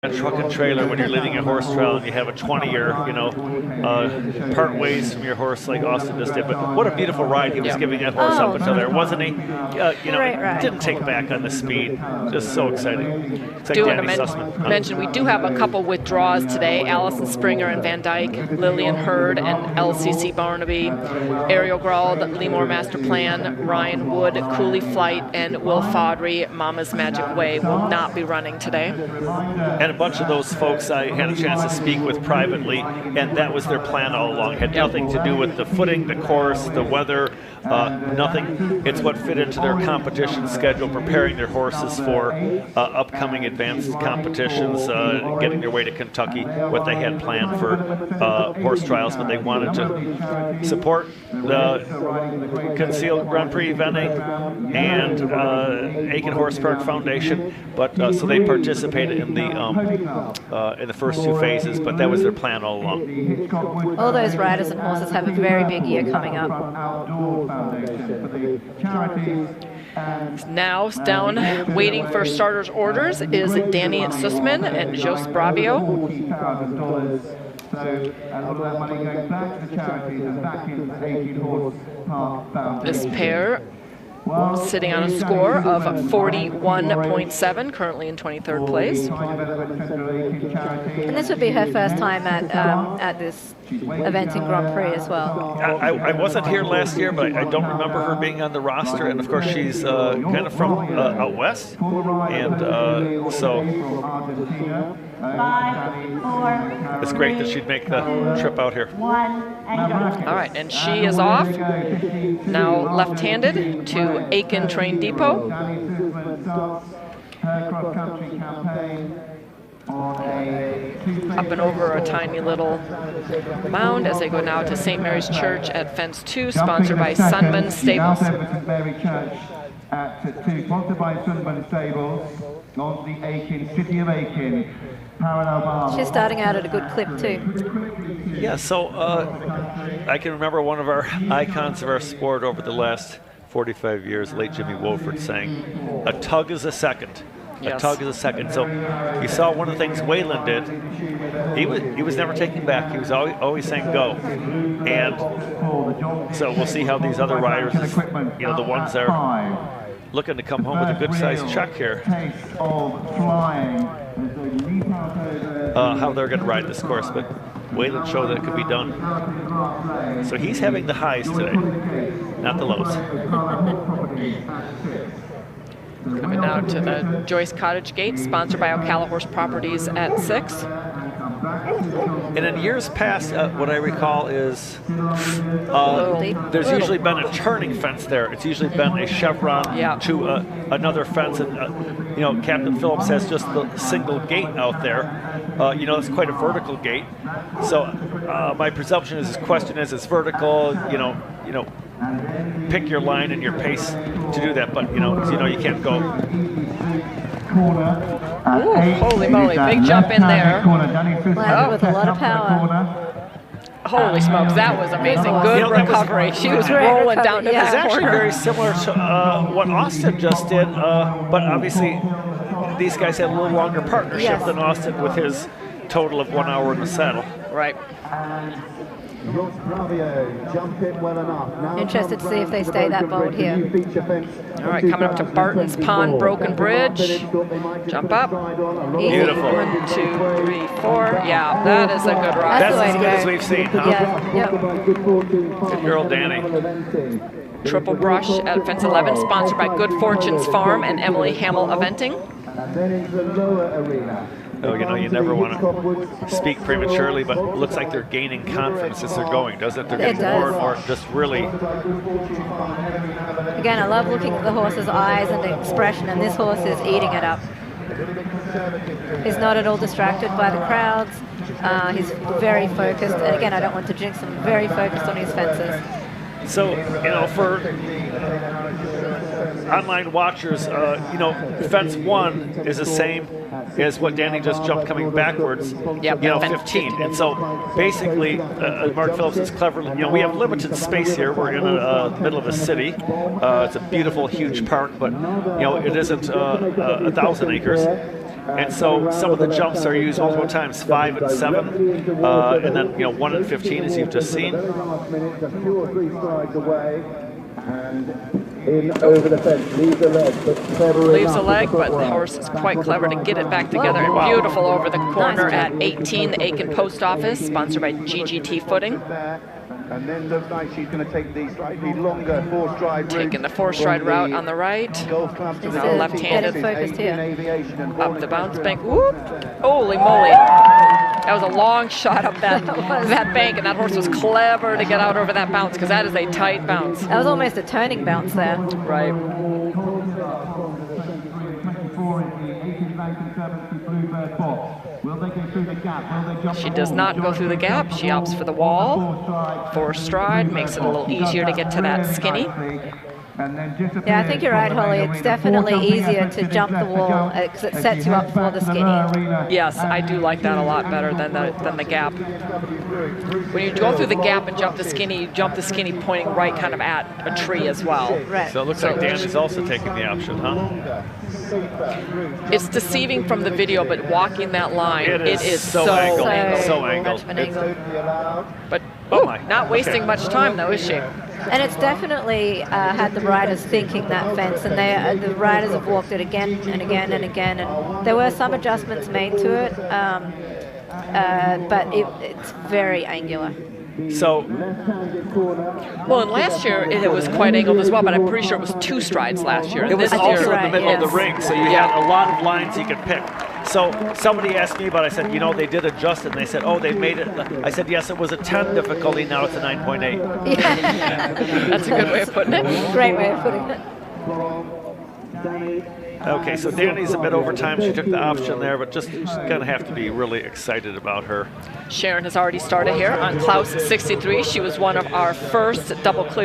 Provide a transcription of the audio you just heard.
a truck and trailer when you're leading a horse trial and you have a 20-year, part ways from your horse like Austin just did. But what a beautiful ride he was giving that horse up until there, wasn't he? Didn't take back on the speed. Just so exciting. It's like Dani Sussman. Mention we do have a couple withdrawals today. Allison Springer and Van Dyke, Lillian Hurd and LCC Barnaby, Ariel Grauld, Leemore Master Plan, Ryan Wood, Cooley Flight, and Will Fodry, Mama's Magic Way will not be running today. And a bunch of those folks I had a chance to speak with privately, and that was their plan all along. It had nothing to do with the footing, the course, the weather, nothing. It's what fit into their competition schedule, preparing their horses for upcoming advanced competitions, getting their way to Kentucky, what they had planned for horse trials, but they wanted to support the Concealed Grand Prix eventing and Aiken Horse Park Foundation, but so they participated in the first two phases, but that was their plan all along. All those riders and horses have a very big year coming up. Now down waiting for starters orders is Dani Sussman and Jos Bravio. This pair sitting on a score of 41.7, currently in 23rd place. And this would be her first time at this event in Grand Prix as well. I wasn't here last year, but I don't remember her being on the roster. And of course, she's kind of from out west, and so it's great that she'd make the trip out here. All right, and she is off. Now left-handed to Aiken Train Depot. Up and over a tiny little mound as they go now to St. Mary's Church at Fence 2, sponsored by Sunman Stables. Sponsored by Sunman Stables on the Aiken, City of Aiken. She's starting out at a good clip too. Yeah, so I can remember one of our icons of our sport over the last 45 years, late Jimmy Wolford, saying, "A tug is a second." Yes. A tug is a second. So you saw one of the things Waylon did. He was never taking back. He was always saying go. And so we'll see how these other riders, the ones that are looking to come home with a good-sized check here, how they're going to ride this course. But Waylon showed that it could be done. So he's having the highs today, not the lows. Coming now to the Joyce Cottage Gate, sponsored by Ocala Horse Properties at 6. And in years past, what I recall is there's usually been a turning fence there. It's usually been a chevron to another fence. And, Captain Phillips has just the single gate out there. It's quite a vertical gate. So my presumption is, his question is, it's vertical, pick your line and your pace to do that, but you can't go. Ooh, holy moly, big jump in there. Wow, with a lot of power. Holy smokes, that was amazing. Good recovery. She was rolling down to It's that actually corner. very similar to what Austin just did, but obviously these guys had a little longer partnership than Austin with his total of 1 hour in the saddle. Right. Interested to see if they stay that bold here. All right, coming up to Barton's Pond Broken Bridge. Jump up. Beautiful. 1, 2, 3, 4. Yeah, that is a good ride. That's as good as we've seen, huh? Yeah. Good girl, Dani. Triple Brush at Fence 11, sponsored by Good Fortunes Farm and Emily Hamill Eventing. Oh, you never want to speak prematurely, but it looks like they're gaining confidence as they're going, doesn't it? They're getting more and more just really. Again, I love looking at the horse's eyes and expression, and this horse is eating it up. He's not at all distracted by the crowds. He's very focused. And again, I don't want to jinx him, very focused on his fences. So, for online watchers, fence 1 is the same as what Dani just jumped coming backwards, 15. And so basically, Mark Phillips is clever. We have limited space here. We're in the middle of a city. It's a beautiful, huge park, but, it isn't 1,000 acres. And so some of the jumps are used multiple times, 5 and 7, and then 1 and 15, as you've just seen. Over the fence, leaves a leg, Leaves a leg, but the horse is quite clever to get it back together. And beautiful over the corner at 18, the Aiken Post Office, sponsored by GGT Footing. And then looks like she's going to take the slightly longer four-stride route. Taking the four-stride route on the right. Now left-handed. Up the bounce bank. Whoop! Holy moly! That was a long shot up that bank, and that horse was clever to get out over that bounce, because that is a tight bounce. That was almost a turning bounce there. Right. She does not go through the gap. She opts for the wall. Four stride makes it a little easier to get to that skinny. Yeah, I think you're right, Holly. It's definitely easier to jump the wall because it sets you up for the skinny. Yes, I do like that a lot better than the gap. When you go through the gap and jump the skinny, you jump the skinny pointing right kind of at a tree as well. Right. So it looks like Dani's also taking the option, huh? It's deceiving from the video, but walking that line, it is so angled. So angled. But oh my, not wasting much time though, is she? And it's definitely had the riders thinking that fence, and the riders have walked it again and again and again, and there were some adjustments made to it, but it's very angular. So, well, and last year it was quite angled as well, but I'm pretty sure it was 2 strides last year. it was This also year, in the middle of the ring, so you Yeah. had a lot of lines you could pick. So somebody asked me about it. I said, they did adjust it, and they said, oh, they made it. I said, yes, it was a 10 difficulty, now it's a 9.8. Yeah. That's a good way of putting it. Great way of putting it. Okay, so Dani's a bit over time. She took the option there, but just going to have to be really excited about her. Sharon has already started here on Klaus 63. She was one of our first double clear